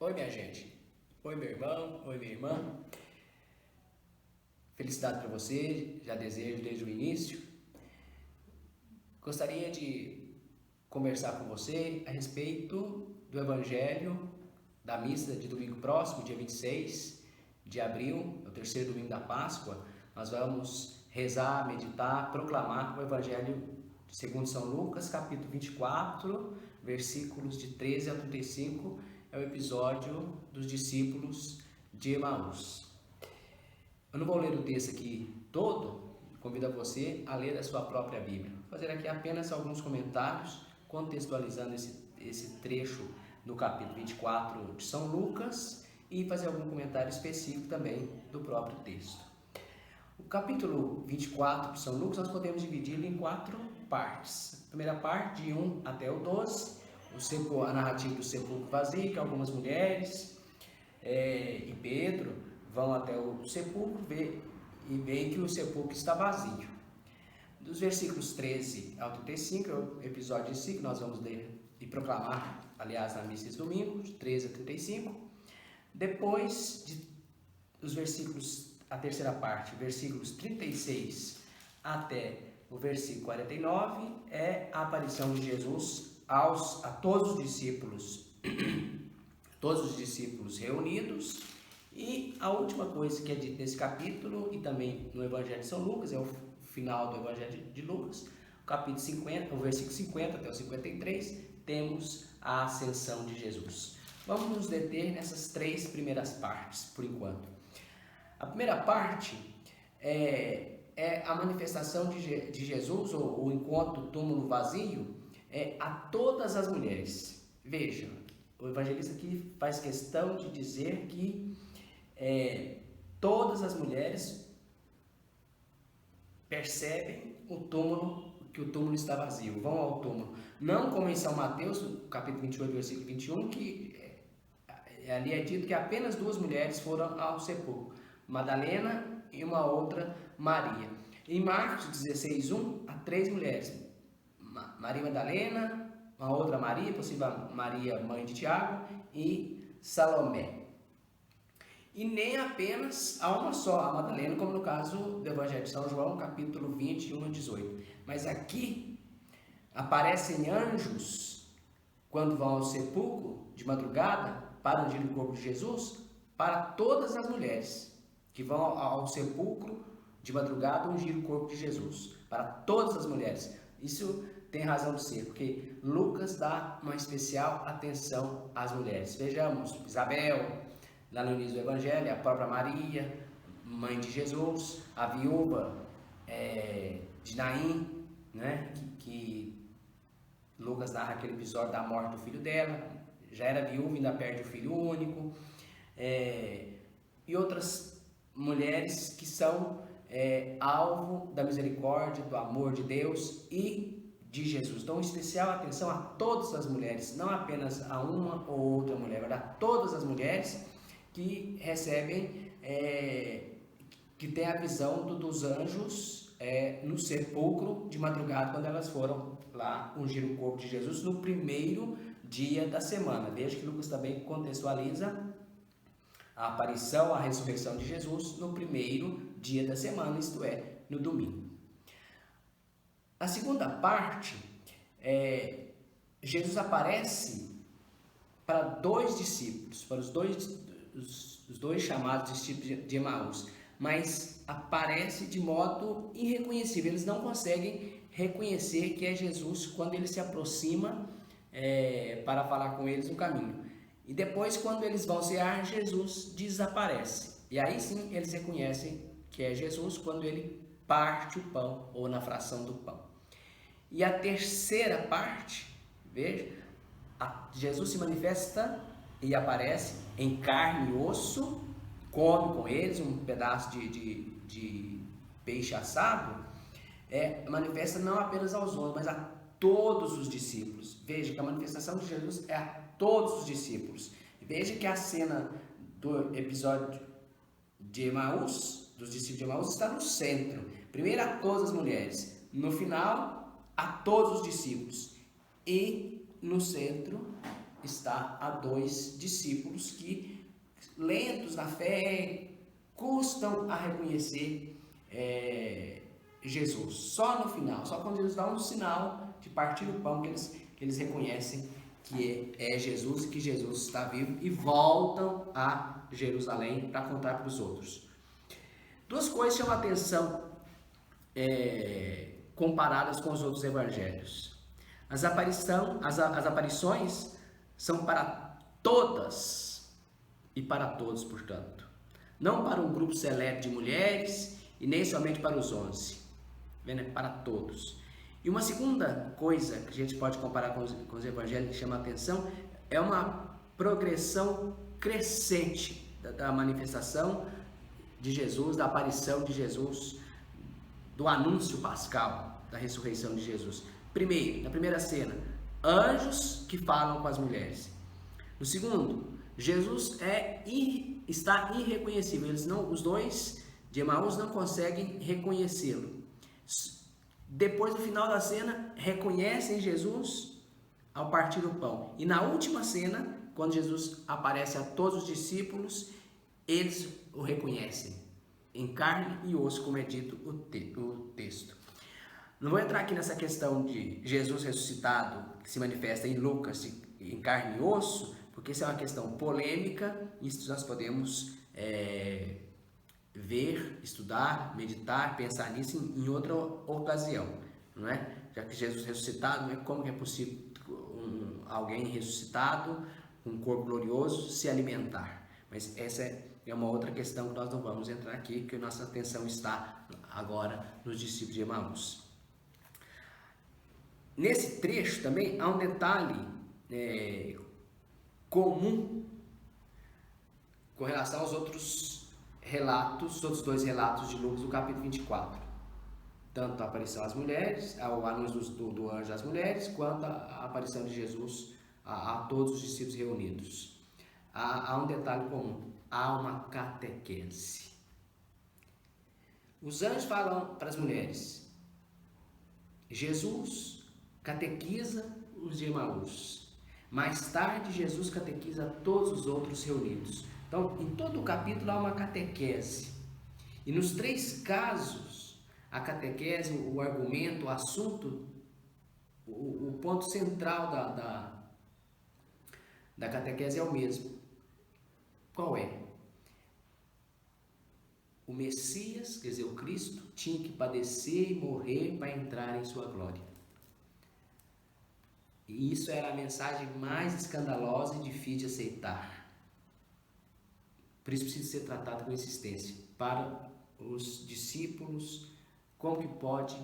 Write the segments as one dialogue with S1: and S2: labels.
S1: Oi, minha gente. Oi, meu irmão. Oi, minha irmã. Felicidade para você, já desejo desde o início. Gostaria de conversar com você a respeito do Evangelho da missa de domingo próximo, dia 26 de abril, é o terceiro domingo da Páscoa. Nós vamos rezar, meditar, proclamar o Evangelho segundo São Lucas, capítulo 24, versículos de 13 a 35, é o episódio dos discípulos de Emaús. Eu não vou ler o texto aqui todo, convido a você a ler a sua própria Bíblia. Vou fazer aqui apenas alguns comentários, contextualizando esse trecho no capítulo 24 de São Lucas e fazer algum comentário específico também do próprio texto. O capítulo 24 de São Lucas nós podemos dividi-lo em 4 partes. A primeira parte, de 1 até o 12, a narrativa do sepulcro vazio, que algumas mulheres e Pedro vão até o sepulcro e veem que o sepulcro está vazio. Dos versículos 13 ao 35, é o episódio em si que nós vamos ler e proclamar, aliás, na missa de domingo, de 13 a 35. Depois dos versículos, a terceira parte, versículos 36 até o versículo 49, é a aparição de Jesus a todos os discípulos reunidos. E a última coisa que é dita nesse capítulo e também no Evangelho de São Lucas, é o final do Evangelho de Lucas, capítulo 50, o versículo 50 até o 53, temos a ascensão de Jesus. Vamos nos deter nessas 3 primeiras partes, por enquanto. A primeira parte é a manifestação de Jesus, ou o encontro do túmulo vazio, a todas as mulheres. Veja, o evangelista aqui faz questão de dizer que todas as mulheres percebem que o túmulo está vazio, vão ao túmulo. Não como em São Mateus, capítulo 28, versículo 21, que ali é dito que apenas 2 mulheres foram ao sepulcro, Madalena e uma outra Maria. Em Marcos 16, 1, há 3 mulheres, Maria Madalena, uma outra Maria, possível Maria, mãe de Tiago, e Salomé. E nem apenas a uma só, a Madalena, como no caso do Evangelho de São João, capítulo 21 a 18. Mas aqui aparecem anjos quando vão ao sepulcro de madrugada para ungir o corpo de Jesus, para todas as mulheres que vão ao sepulcro de madrugada ungir o corpo de Jesus, para todas as mulheres. Isso tem razão de ser, porque Lucas dá uma especial atenção às mulheres. Vejamos, Isabel, lá no início do Evangelho, a própria Maria, mãe de Jesus, a viúva de Naim, né, que Lucas narra aquele episódio da morte do filho dela, já era viúva e ainda perde o filho único, e outras mulheres que são alvo da misericórdia, do amor de Deus e de Jesus. Então, especial atenção a todas as mulheres, não apenas a uma ou outra mulher, mas a todas as mulheres que recebem, que têm a visão dos anjos no sepulcro de madrugada, quando elas foram lá ungir o corpo de Jesus no primeiro dia da semana. Veja que Lucas também contextualiza a aparição, a ressurreição de Jesus no primeiro dia da semana, isto é, no domingo. Na segunda parte, Jesus aparece para 2 discípulos, para os dois chamados discípulos de Emaús, mas aparece de modo irreconhecível. Eles não conseguem reconhecer que é Jesus quando ele se aproxima para falar com eles no caminho. E depois, quando eles vão cear, Jesus desaparece. E aí sim eles reconhecem que é Jesus quando ele parte o pão, ou na fração do pão. E a terceira parte, veja, Jesus se manifesta e aparece em carne e osso, come com eles um pedaço de peixe assado, manifesta não apenas aos 11, mas a todos os discípulos. Veja que a manifestação de Jesus é a todos os discípulos. Veja que a cena do episódio de Emaús, dos discípulos de Emaús, está no centro. Primeiro a todas as mulheres, no final a todos os discípulos, e no centro está a 2 discípulos que, lentos na fé, custam a reconhecer Jesus. Só no final, só quando eles dão um sinal de partir o pão que eles reconhecem que é Jesus e que Jesus está vivo, e voltam a Jerusalém para contar para os outros. Duas coisas chamam a atenção comparadas com os outros evangelhos. As aparições são para todas e para todos, portanto. Não para um grupo seleto de mulheres e nem somente para os 11. Para todos. E uma segunda coisa que a gente pode comparar com os evangelhos que chama a atenção é uma progressão crescente da manifestação de Jesus, da aparição de Jesus, do anúncio pascal da ressurreição de Jesus. Primeiro, na primeira cena, anjos que falam com as mulheres. No segundo, Jesus está irreconhecível. Os dois de Emaús não conseguem reconhecê-lo. Depois, no final da cena, reconhecem Jesus ao partir o pão. E na última cena, quando Jesus aparece a todos os discípulos, eles o reconhecem em carne e osso, como é dito o texto. Não vou entrar aqui nessa questão de Jesus ressuscitado, que se manifesta em Lucas em carne e osso, porque isso é uma questão polêmica, e isso nós podemos ver, estudar, meditar, pensar nisso em outra ocasião, não é? Já que Jesus ressuscitado, não é como que é possível alguém ressuscitado, com um corpo glorioso, se alimentar? Mas essa é uma outra questão que nós não vamos entrar aqui, porque nossa atenção está agora nos discípulos de Emaús. Nesse trecho também há um detalhe comum com relação aos outros relatos, outros 2 relatos de Lucas do capítulo 24. Tanto a aparição às mulheres, o anúncio do anjo às mulheres, quanto a aparição de Jesus a todos os discípulos reunidos. Há um detalhe comum, há uma catequese. Os anjos falam para as mulheres, Jesus catequiza os de Emaús. Mais tarde, Jesus catequiza todos os outros reunidos. Então, em todo o capítulo há uma catequese. E nos 3 casos, a catequese, o argumento, o assunto, o ponto central da catequese é o mesmo. Qual é? O Messias, quer dizer, o Cristo, tinha que padecer e morrer para entrar em sua glória. E isso era a mensagem mais escandalosa e difícil de aceitar. Por isso precisa ser tratado com insistência. Para os discípulos, como que pode,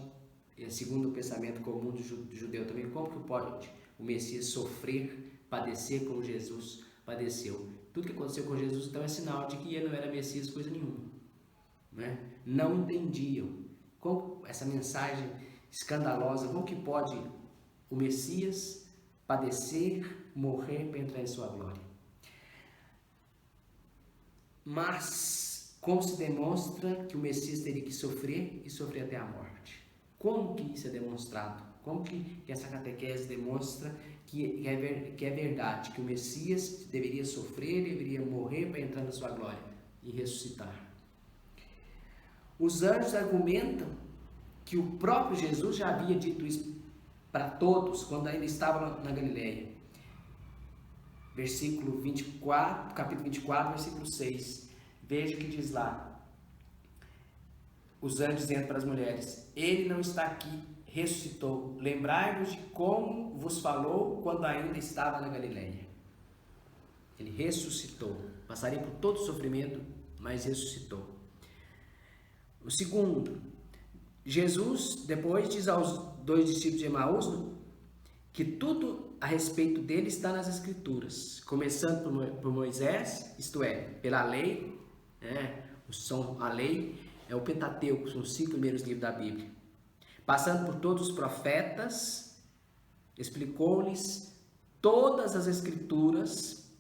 S1: segundo o pensamento comum do judeu também, como que pode o Messias sofrer, padecer como Jesus padeceu? Tudo que aconteceu com Jesus então é sinal de que ele não era Messias coisa nenhuma. Não entendiam como essa mensagem escandalosa, como que pode o Messias padecer, morrer para entrar em sua glória. Mas como se demonstra que o Messias teria que sofrer e sofrer até a morte? Como que isso é demonstrado? Como que essa catequese demonstra que é verdade, que o Messias deveria sofrer, deveria morrer para entrar na sua glória e ressuscitar? Os anjos argumentam que o próprio Jesus já havia dito isso para todos quando ainda estava na Galileia. Versículo 24, capítulo 24, versículo 6. Veja o que diz lá. Os anjos dizendo para as mulheres: ele não está aqui, ressuscitou. Lembrai-vos de como vos falou quando ainda estava na Galileia. Ele ressuscitou. Passaria por todo o sofrimento, mas ressuscitou. O segundo, Jesus depois diz aos 2 discípulos de Emaús que tudo a respeito dele está nas Escrituras, começando por Moisés, isto é, pela lei, a lei é o Pentateuco, são os 5 primeiros livros da Bíblia, passando por todos os profetas, explicou-lhes todas as Escrituras,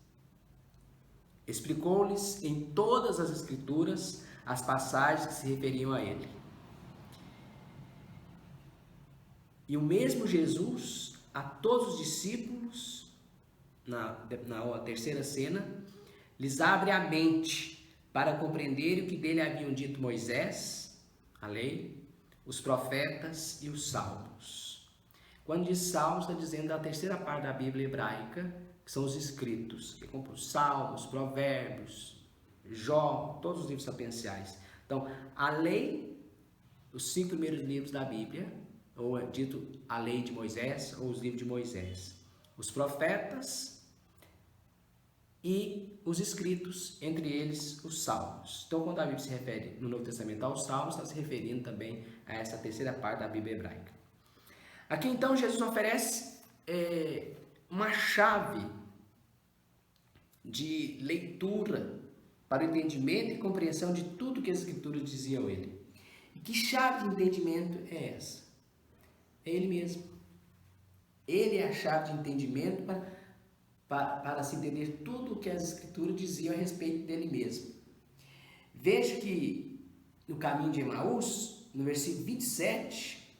S1: explicou-lhes em todas as Escrituras as passagens que se referiam a ele. E o mesmo Jesus, a todos os discípulos, na terceira cena, lhes abre a mente para compreender o que dele haviam dito Moisés, a lei, os profetas e os salmos. Quando diz salmos, está dizendo a terceira parte da Bíblia hebraica, que são os escritos, que compõem os salmos, provérbios, Jó, todos os livros sapienciais. Então, a lei, os 5 primeiros livros da Bíblia, ou é dito a lei de Moisés, ou os livros de Moisés, os profetas e os escritos, entre eles os salmos. Então, quando a Bíblia se refere no Novo Testamento aos salmos, está se referindo também a essa terceira parte da Bíblia hebraica. Aqui, então, Jesus oferece uma chave de leitura para o entendimento e compreensão de tudo que as Escrituras diziam a ele. E que chave de entendimento é essa? É ele mesmo. Ele é a chave de entendimento para se entender tudo o que as Escrituras diziam a respeito dele mesmo. Veja que no caminho de Emaús, no versículo 27,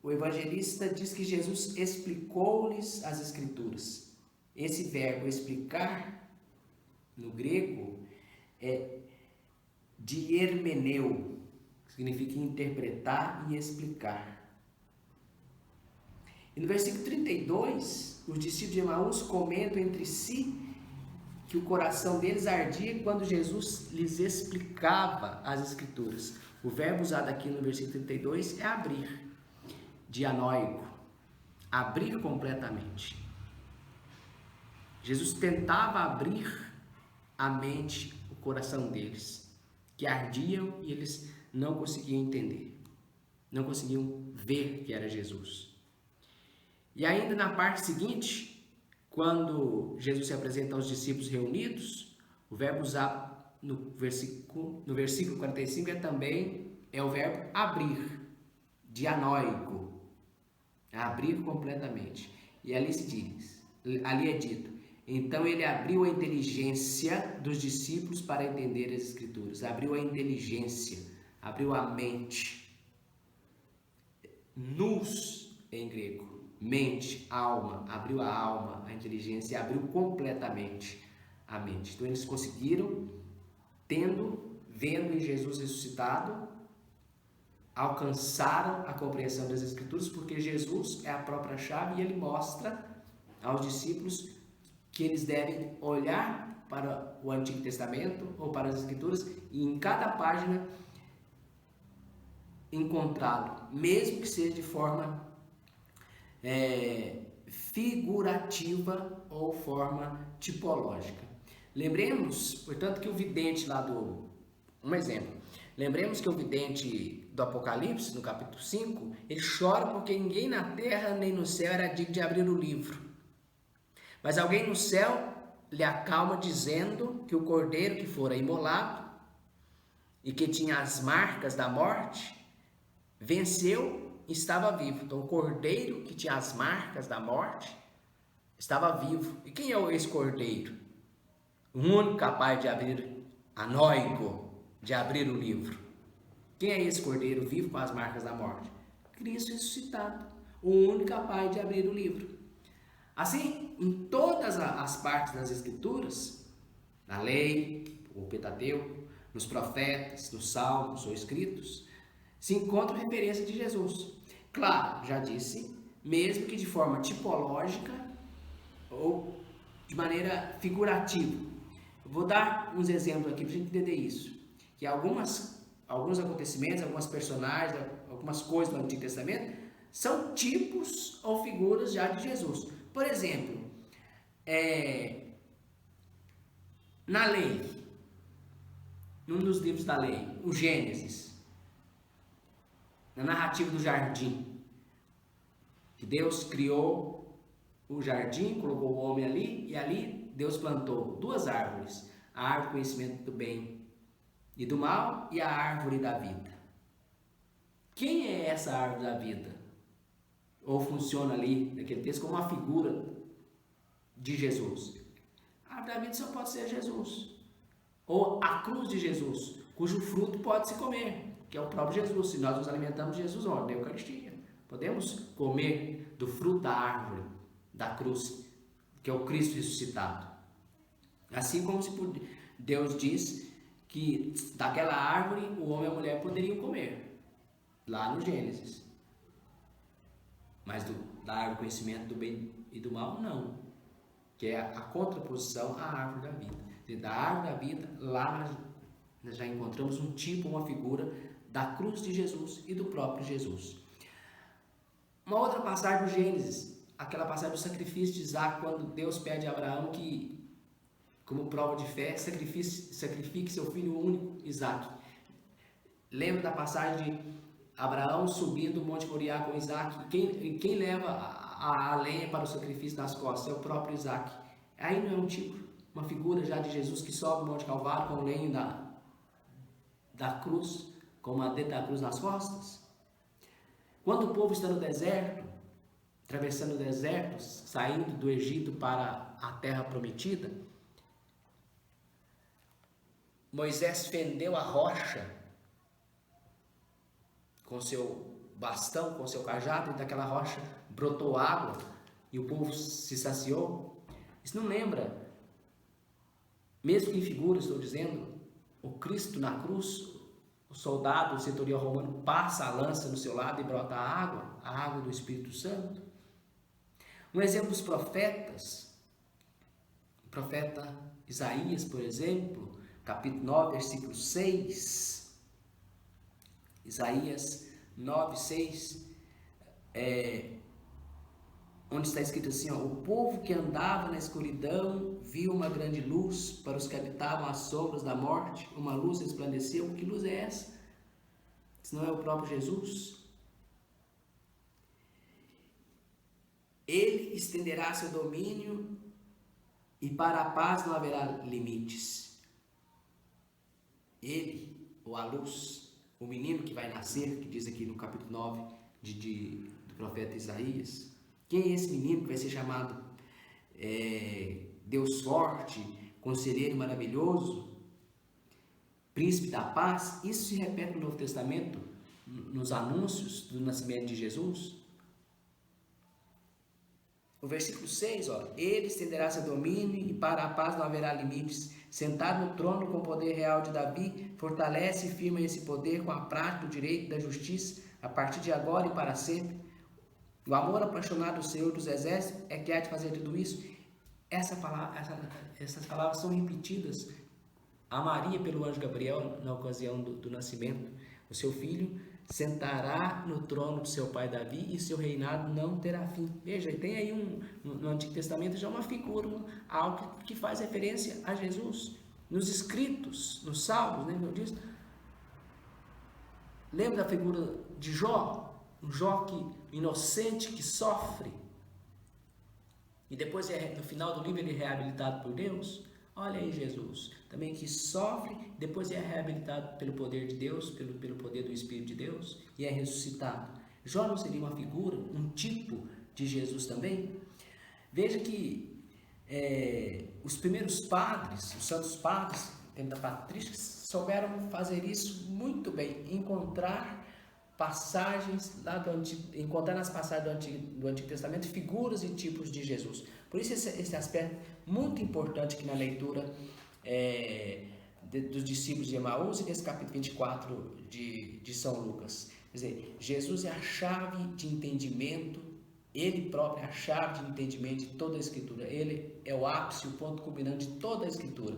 S1: o evangelista diz que Jesus explicou-lhes as Escrituras. Esse verbo explicar, no grego, é diermeneu, que significa interpretar e explicar. E no versículo 32, os discípulos de Emaús comentam entre si que o coração deles ardia quando Jesus lhes explicava as Escrituras. O verbo usado aqui no versículo 32 é abrir, dianóico, abrir completamente. Jesus tentava abrir a mente, o coração deles, que ardiam e eles não conseguiam entender, não conseguiam ver que era Jesus. E ainda na parte seguinte, quando Jesus se apresenta aos discípulos reunidos, o verbo usado no versículo 45 é o verbo abrir, dianóico, abrir completamente. E ali é dito, então ele abriu a inteligência dos discípulos para entender as Escrituras, abriu a inteligência, abriu a mente, nous em grego, mente, alma, abriu a alma, a inteligência, abriu completamente a mente. Então eles conseguiram, vendo em Jesus ressuscitado, alcançaram a compreensão das Escrituras, porque Jesus é a própria chave e ele mostra aos discípulos que eles devem olhar para o Antigo Testamento ou para as Escrituras e em cada página encontrá-lo, mesmo que seja de forma figurativa ou forma tipológica. Lembremos, portanto, que o vidente lembremos que o vidente do Apocalipse, no capítulo 5, ele chora porque ninguém na terra nem no céu era digno de abrir o livro. Mas alguém no céu lhe acalma dizendo que o cordeiro que fora imolado e que tinha as marcas da morte, venceu e estava vivo. Então o cordeiro que tinha as marcas da morte estava vivo. E quem é esse cordeiro? O único capaz de abrir, anóico, de abrir o livro. Quem é esse cordeiro vivo com as marcas da morte? Cristo ressuscitado, o único capaz de abrir o livro. Assim, em todas as partes das Escrituras, na lei, o Pentateuco, nos profetas, nos salmos ou escritos, se encontra referência de Jesus. Claro, já disse, mesmo que de forma tipológica ou de maneira figurativa. Vou dar uns exemplos aqui para a gente entender isso. Que alguns acontecimentos, algumas personagens, algumas coisas do Antigo Testamento são tipos ou figuras já de Jesus. Por exemplo, na lei, num dos livros da lei, o Gênesis, na narrativa do jardim, que Deus criou o jardim, colocou o homem ali, e ali Deus plantou 2 árvores, a árvore do conhecimento do bem e do mal e a árvore da vida. Quem é essa árvore da vida? Ou funciona ali, naquele texto, como uma figura de Jesus. A árvore da vida só pode ser Jesus. Ou a cruz de Jesus, cujo fruto pode se comer, que é o próprio Jesus. Se nós nos alimentamos de Jesus, na Eucaristia, podemos comer do fruto da árvore, da cruz, que é o Cristo ressuscitado. Assim como Deus diz que daquela árvore o homem e a mulher poderiam comer, lá no Gênesis. Mas da árvore do conhecimento do bem e do mal, não. Que é a contraposição à árvore da vida. Da árvore da vida, lá nós já encontramos um tipo, uma figura da cruz de Jesus e do próprio Jesus. Uma outra passagem do Gênesis, aquela passagem do sacrifício de Isaac, quando Deus pede a Abraão que, como prova de fé, sacrifique seu filho único, Isaac. Lembra da passagem de Abraão subindo o Monte Moriá com Isaac? Quem leva a lenha para o sacrifício nas costas? É o próprio Isaac. Aí não é um tipo, uma figura já de Jesus que sobe o Monte Calvário com o lenho da cruz, com o madeira da cruz nas costas? Quando o povo está no deserto, atravessando o deserto, saindo do Egito para a terra prometida, Moisés fendeu a rocha com seu bastão, com seu cajado, e daquela rocha brotou água e o povo se saciou. Isso não lembra, mesmo que em figura, estou dizendo, o Cristo na cruz, o soldado, o centurião romano, passa a lança no seu lado e brota a água do Espírito Santo. Um exemplo dos profetas, o profeta Isaías, por exemplo, capítulo 9, versículo 6, Isaías 9, 6, onde está escrito assim, ó, o povo que andava na escuridão viu uma grande luz, para os que habitavam as sombras da morte, uma luz resplandeceu. Que luz é essa? Se não é o próprio Jesus? Ele estenderá seu domínio e para a paz não haverá limites. Ele, ou a luz, o menino que vai nascer, que diz aqui no capítulo 9 do profeta Isaías. Quem é esse menino que vai ser chamado Deus forte, conselheiro maravilhoso, príncipe da paz? Isso se repete no Novo Testamento, nos anúncios do nascimento de Jesus. O versículo 6, ó, ele estenderá seu domínio e para a paz não haverá limites. Sentado no trono com o poder real de Davi, fortalece e firma esse poder com a prática do direito e da justiça, a partir de agora e para sempre. O amor apaixonado do Senhor dos Exércitos é que há de fazer tudo isso. Essas palavras são repetidas a Maria pelo anjo Gabriel na ocasião do nascimento. O seu filho sentará no trono do seu pai Davi e seu reinado não terá fim. Veja, tem aí no Antigo Testamento já uma figura, algo que faz referência a Jesus. Nos escritos, nos salmos, né, como diz, lembra da figura de Jó? Um Jó inocente que sofre e depois no final do livro ele é reabilitado por Deus. Olha aí Jesus, também que sofre, depois é reabilitado pelo poder de Deus, pelo poder do Espírito de Deus e é ressuscitado. Jó não seria uma figura, um tipo de Jesus também? Veja que os primeiros padres, os santos padres, tempo da patrística, souberam fazer isso muito bem, encontrar passagens lá encontrar nas passagens do Antigo Testamento figuras e tipos de Jesus. Por isso esse aspecto muito importante aqui na leitura dos discípulos de Emaús e desse capítulo 24 de São Lucas. Quer dizer, Jesus é a chave de entendimento, ele próprio é a chave de entendimento de toda a Escritura. Ele é o ápice, o ponto culminante de toda a Escritura.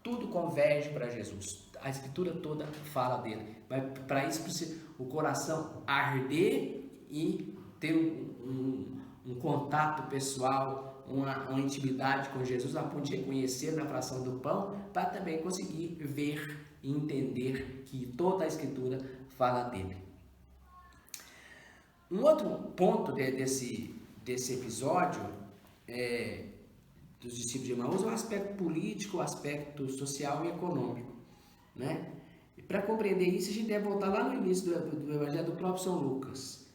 S1: Tudo converge para Jesus. A Escritura toda fala dele. Mas para isso precisa o coração arder e ter um contato pessoal, uma intimidade com Jesus, a ponto de reconhecer na fração do pão, para também conseguir ver e entender que toda a Escritura fala dele. Um outro ponto desse episódio dos discípulos de Emaús é o aspecto político, o aspecto social e econômico, né? E para compreender isso, a gente deve voltar lá no início do Evangelho do próprio São Lucas,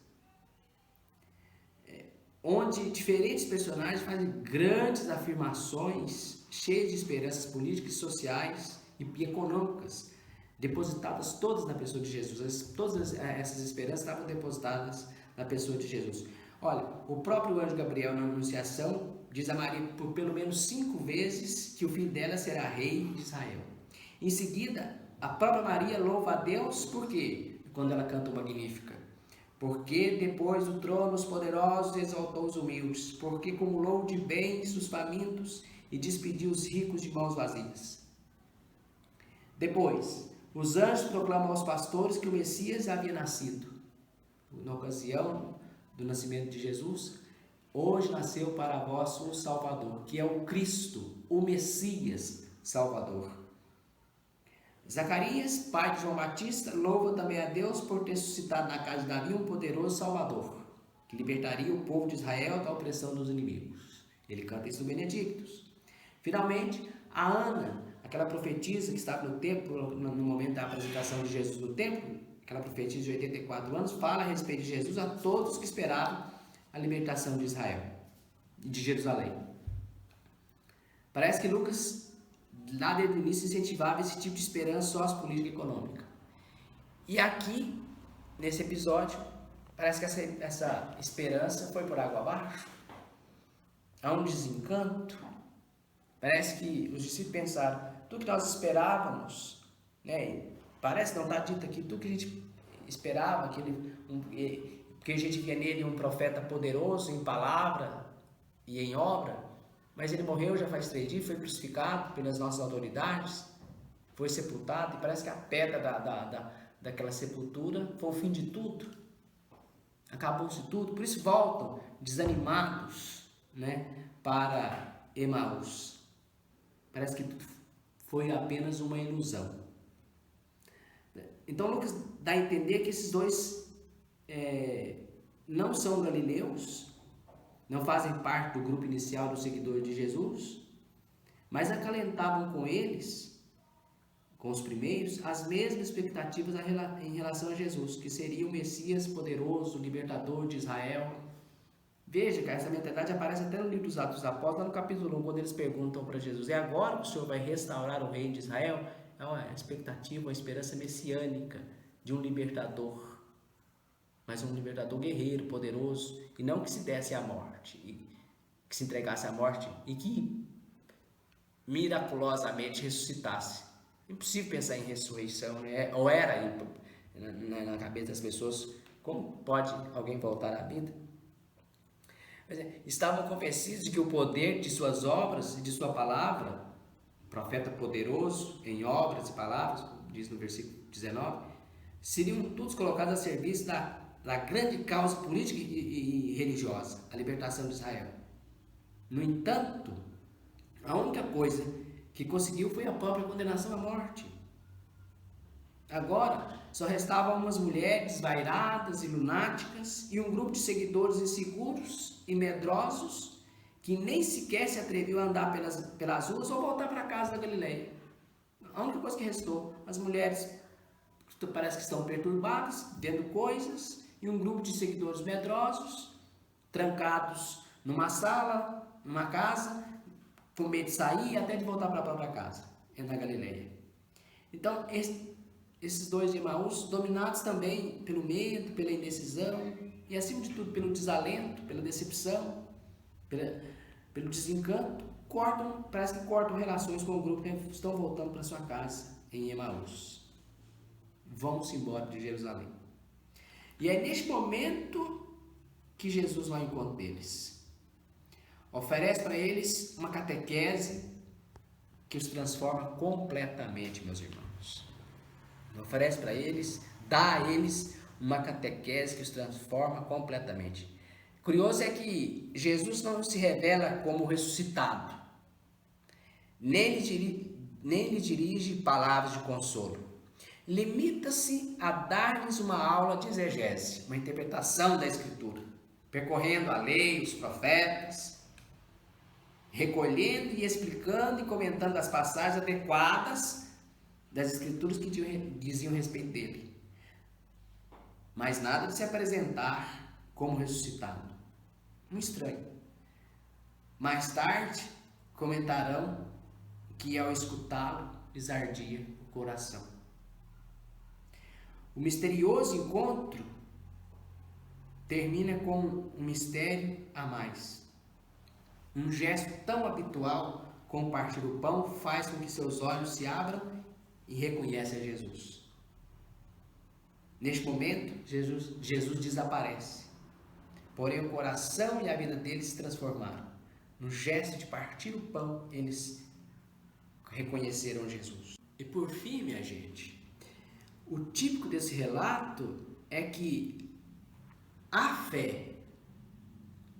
S1: onde diferentes personagens fazem grandes afirmações cheias de esperanças políticas, sociais e econômicas, depositadas todas na pessoa de Jesus. Todas essas esperanças estavam depositadas na pessoa de Jesus. Olha, o próprio anjo Gabriel, na Anunciação, diz a Maria por pelo menos 5 vezes que o filho dela será rei de Israel. Em seguida, a própria Maria louva a Deus, por quê? Quando ela canta o Magnífica. Porque depois do trono os poderosos exaltou os humildes, porque cumulou de bens os famintos e despediu os ricos de mãos vazias. Depois, os anjos proclamam aos pastores que o Messias havia nascido. Na ocasião do nascimento de Jesus, hoje nasceu para vós um Salvador, que é o Cristo, o Messias Salvador. Zacarias, pai de João Batista, louva também a Deus por ter suscitado na casa de Davi um poderoso Salvador, que libertaria o povo de Israel da opressão dos inimigos. Ele canta isso no Benedictus. Finalmente, a Ana, aquela profetisa que estava no templo, no momento da apresentação de Jesus no templo, aquela profetisa de 84 anos, fala a respeito de Jesus a todos que esperavam a libertação de Israel e de Jerusalém. Parece que Lucas, lá desde o início, incentivava esse tipo de esperança sociopolítica e econômica. E aqui, nesse episódio, parece que essa esperança foi por água abaixo. Há um desencanto. Parece que os discípulos pensaram, tudo que nós esperávamos, né? Parece, não está dito aqui, tudo que a gente esperava, porque a gente via nele um profeta poderoso em palavra e em obra, mas ele morreu já faz 3 dias, foi crucificado pelas nossas autoridades, foi sepultado, e parece que a pedra daquela sepultura foi o fim de tudo, acabou-se tudo, por isso voltam desanimados, né, para Emaús. Parece que foi apenas uma ilusão. Então Lucas dá a entender que esses dois não são galileus, não fazem parte do grupo inicial dos seguidores de Jesus, mas acalentavam com eles, com os primeiros, as mesmas expectativas em relação a Jesus, que seria o Messias poderoso, o libertador de Israel. Veja que essa mentalidade aparece até no livro dos Atos dos Apóstolos, lá no capítulo 1, quando eles perguntam para Jesus, é agora que o Senhor vai restaurar o reino de Israel? É uma expectativa, uma esperança messiânica de um libertador, mas um libertador guerreiro, poderoso, e não que se desse à morte, que se entregasse à morte e que miraculosamente ressuscitasse. Impossível pensar em ressurreição, né? Ou era na cabeça das pessoas, como pode alguém voltar à vida? Estavam convencidos de que o poder de suas obras e de sua palavra, profeta poderoso em obras e palavras, diz no versículo 19, seriam todos colocados a serviço da grande causa política e religiosa, a libertação de Israel. No entanto, a única coisa que conseguiu foi a própria condenação à morte. Agora, só restavam umas mulheres vairadas e lunáticas e um grupo de seguidores inseguros e medrosos que nem sequer se atreviu a andar pelas ruas ou voltar para casa da Galileia. A única coisa que restou, as mulheres parece que estão perturbadas, vendo coisas, e um grupo de seguidores medrosos, trancados numa sala, numa casa, com medo de sair e até de voltar para a própria casa, na Galileia. Então, esses dois de Emaús, dominados também pelo medo, pela indecisão e, acima de tudo, pelo desalento, pela decepção, pelo desencanto, parece que cortam relações com o grupo que estão voltando para sua casa em Emaús. Vamos embora de Jerusalém. E é neste momento que Jesus vai ao encontro deles. Oferece para eles uma catequese que os transforma completamente, meus irmãos. Oferece para eles, dá a eles uma catequese que os transforma completamente. Curioso é que Jesus não se revela como ressuscitado, nem lhe dirige palavras de consolo. Limita-se a dar-lhes uma aula de exegese, uma interpretação da Escritura, percorrendo a lei, os profetas, recolhendo e explicando e comentando as passagens adequadas das Escrituras que diziam respeito dele. Mas nada de se apresentar como ressuscitado. Um estranho. Mais tarde, comentarão que ao escutá-lo lhes ardia o coração. O misterioso encontro termina com um mistério a mais. Um gesto tão habitual como partir o pão faz com que seus olhos se abram e reconhecem a Jesus. Neste momento, Jesus desaparece. Porém, o coração e a vida deles se transformaram. No gesto de partir o pão, eles reconheceram Jesus. E por fim, minha gente, o típico desse relato é que a fé,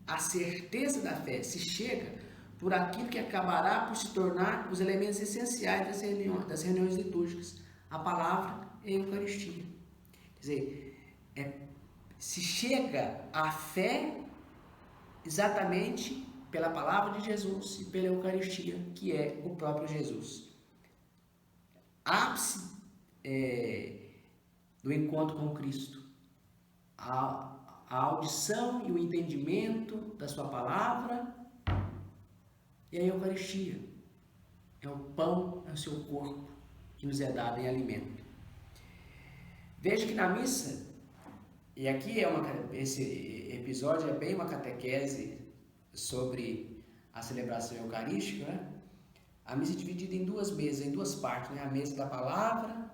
S1: a certeza da fé se chega por aquilo que acabará por se tornar os elementos essenciais das reuniões litúrgicas, a palavra e a Eucaristia. Quer dizer, se chega à fé exatamente pela palavra de Jesus e pela Eucaristia, que é o próprio Jesus. Ápice do encontro com Cristo, a audição e o entendimento da sua palavra e a Eucaristia. É o pão, é o seu corpo que nos é dado em alimento. Veja que na missa, e aqui esse episódio é bem uma catequese sobre a celebração eucarística, né? A missa é dividida em duas mesas, em duas partes, né? A mesa da palavra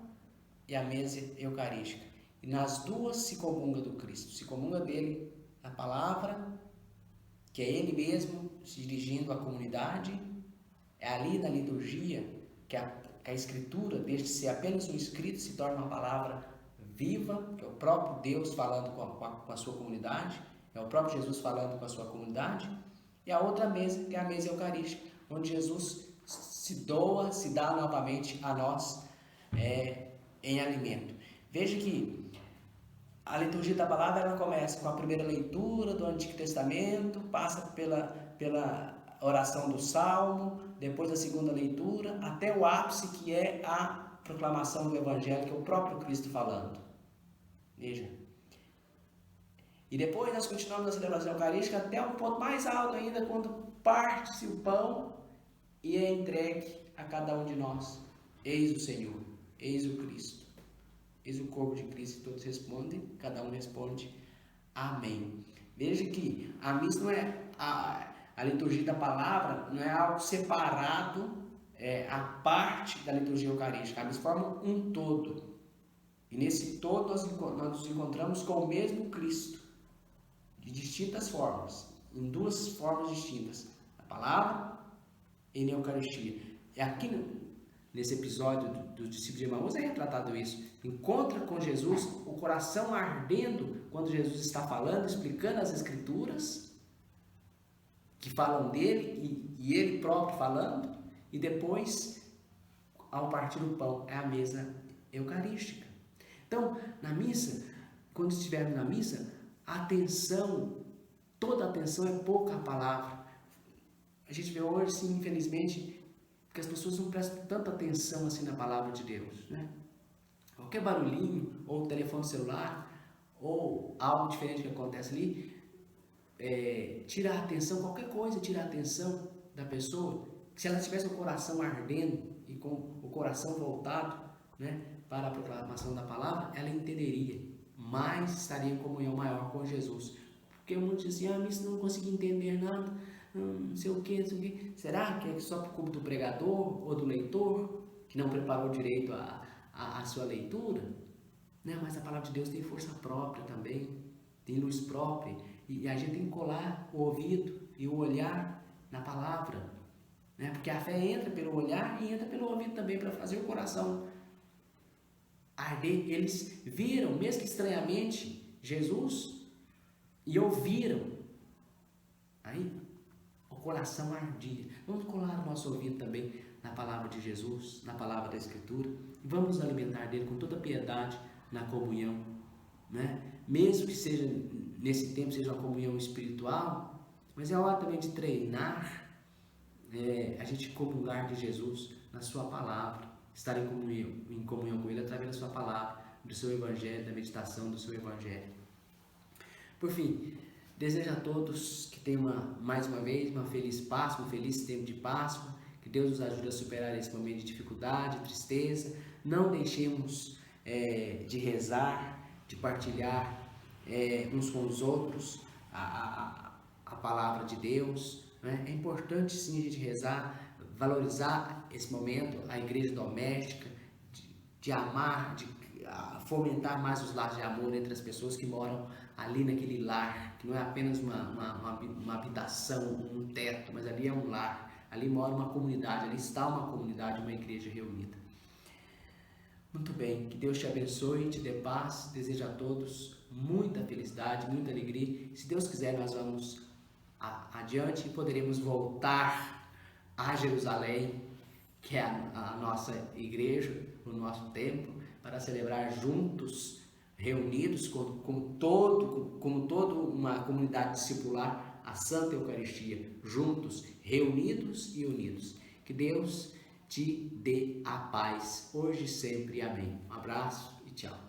S1: e a mesa eucarística. E nas duas se comunga do Cristo, se comunga dele a palavra, que é ele mesmo se dirigindo à comunidade. É ali na liturgia que a escritura deixa de ser apenas um escrito, se torna uma palavra viva, que é o próprio Deus falando com a sua comunidade, é o próprio Jesus falando com a sua comunidade. E a outra mesa, que é a mesa eucarística, onde Jesus se doa, se dá novamente a nós em alimento. Veja que a liturgia da palavra ela começa com a primeira leitura do Antigo Testamento, passa pela oração do Salmo, depois a segunda leitura, até o ápice que é a proclamação do Evangelho, que é o próprio Cristo falando. Veja. E depois nós continuamos na celebração eucarística até um ponto mais alto ainda, quando parte-se o pão e é entregue a cada um de nós. Eis o Senhor, eis o Cristo, eis o corpo de Cristo. E todos respondem, cada um responde, amém. Veja que a missa não é, a liturgia da palavra não é algo separado, a parte da liturgia eucarística. A missa forma um todo. E nesse todo nós nos encontramos com o mesmo Cristo, de distintas formas, em duas formas distintas, a palavra e na Eucaristia. E aqui nesse episódio dos discípulos de Emaús é retratado isso. Encontra com Jesus, o coração ardendo quando Jesus está falando, explicando as Escrituras, que falam dele e ele próprio falando, e depois, ao partir o pão, é a mesa eucarística. Então, na missa, quando estivermos na missa, a atenção, toda a atenção é pouca a palavra. A gente vê hoje, sim, infelizmente, que as pessoas não prestam tanta atenção assim na palavra de Deus, né? Qualquer barulhinho, ou telefone celular, ou algo diferente que acontece ali, tira a atenção, qualquer coisa tira a atenção da pessoa. Se ela tivesse o coração ardendo e com o coração voltado, né, para a proclamação da palavra, ela entenderia, mas estaria em comunhão maior com Jesus. Porque muitos dizem, mas não consegui entender nada, não sei o que, não sei o que. Será que é só por culpa do pregador ou do leitor, que não preparou direito a sua leitura? Né? Mas a palavra de Deus tem força própria também, tem luz própria, e a gente tem que colar o ouvido e o olhar na palavra, né? Porque a fé entra pelo olhar e entra pelo ouvido também, para fazer o coração arder. Eles viram, mesmo que estranhamente, Jesus e ouviram. Aí o coração ardia. Vamos colar o nosso ouvido também na palavra de Jesus, na palavra da Escritura. Vamos nos alimentar dele com toda piedade na comunhão, né? Mesmo que seja nesse tempo seja uma comunhão espiritual, mas é hora também de treinar a gente comungar de Jesus na sua palavra, estar em comunhão com ele através da sua palavra, do seu evangelho, da meditação do seu evangelho. Por fim, desejo a todos que tenham mais uma vez uma feliz Páscoa, um feliz tempo de Páscoa, que Deus nos ajude a superar esse momento de dificuldade, tristeza. Não deixemos de rezar, de partilhar uns com os outros a palavra de Deus, né? É importante sim a gente rezar, valorizar esse momento, a igreja doméstica, de amar, de fomentar mais os laços de amor entre as pessoas que moram ali naquele lar, que não é apenas uma habitação, um teto, mas ali é um lar, ali mora uma comunidade, ali está uma comunidade, uma igreja reunida. Muito bem, que Deus te abençoe, te dê paz, desejo a todos muita felicidade, muita alegria. Se Deus quiser, nós vamos adiante e poderemos voltar a Jerusalém, que é a nossa igreja, o nosso templo, para celebrar juntos, reunidos como toda uma comunidade discipular, a Santa Eucaristia, juntos, reunidos e unidos. Que Deus te dê a paz, hoje e sempre. Amém. Um abraço e tchau.